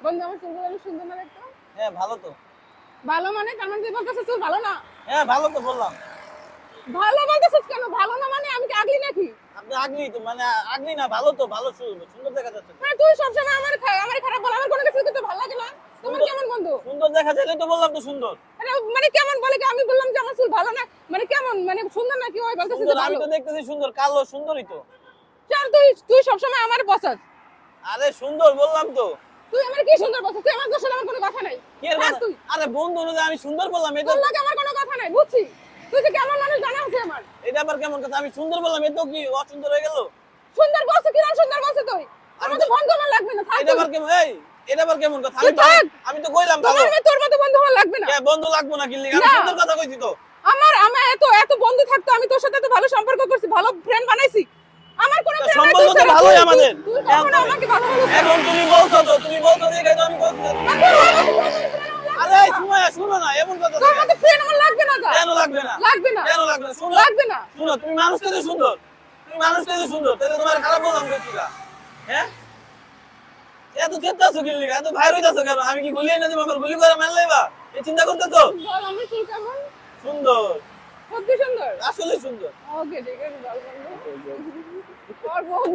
বন্ধু আমার চুলগুলো অনেক সুন্দর না দেখতে? হ্যাঁ ভালো তো। ভালো মানে তার মানে তুই বলতেছিস চুল ভালো না? হ্যাঁ ভালো তো বললাম। ভালো বলতেছিস কেন? ভালো না মানে আমি কি আগলি নাকি? আপনি আগলি তো, মানে আগলি না, ভালো তো, ভালো সুন্দর দেখা যাচ্ছে তো। মানে তুই সবসময় আমার খারাপ বল, আমার কোনো কিছু কিন্তু ভালো লাগে না। তোমার সুন্দর কেমন বন্ধু? সুন্দর দেখা যাচ্ছে তো, বললাম তো সুন্দর। মানে কেমন বলে কি? আমি বললাম যে আমার চুল ভালো না, মানে কেমন মানে সুন্দর নাকি? ওই বলতেছিস সুন্দর যে আমি ভালো। তো দেখতেছি সুন্দর, কালো সুন্দরই তো। চল তুই তুই সবসময় আমার বসাস। আরে সুন্দর বললাম তো। তুই আমার কি সুন্দর বসাস? তুই আমার দোষ আমার কোনো কথা নাই। কি এর কথা? তুই আরে বন্ধু অনুযায়ী আমি সুন্দর বললাম, এটা তোর লাগে আমার কোনো কথা নাই, বুঝছি। তুই যে কেমন মানুষ জানা আছে আমার। এটা আবার কেমন কথা? আমি সুন্দর বললাম, এটা কি অসুন্দর হয়ে গেল? সুন্দর বলছে কি না সুন্দর বলছে তুই? আমি আমাদের তো বন্ধু আমার লাগবে না, থাক এটা তুই। আবার কেমন? এই এটা আবার কেমন কথা? তুই থাক। আমি তো কইলাম ভালো। তোর মতো বন্ধু আমার লাগবে না। কে বন্ধু লাগবো না, কি লিগা? আমি না। সুন্দর কথা কইছি তো। আমার এত এত বন্ধু থাকতো, আমি তোর সাথে এত ভালো সম্পর্ক করছি, ভালো ফ্রেন্ড বানাইছি। আমার কোনো তা ফ্রেন্ড নাই সম্পর্ক তুই তো ছাড়া। ভালোই আমাদের। তুই কখনো আমাকে ভালোভাবে এখন তুমি বলছো তো, তুমি বলছো দেখে তো আমি বলছি। আরে সুমাইয়া শুনো না, এমন কথা তোর না। মতো ফ্রেন্ড আমার লাগবে না। কেন লাগবে না? লাগবে না। কেন লাগবে না? শুনো, লাগবে না। শুনো, তুমি মানুষটা তো সুন্দর। তুমি মানুষটা তো সুন্দর, তাহলে তোমার খারাপ বললাম কি? হ্যাঁ, এত চেষ্টাছো কি লিগা? এত ভাইর হইতাছো কেন? আমি কি গুলিয়ে না দিব? আমার গুলি করে মার লাইবা? এই চিন্তা করতেছো? বল আমার চুল কেমন? সুন্দর, সত্যি সুন্দর। আসলে সুন্দর। ওকে ঠিক আছে, বল বন্ধু। আর বন্ধু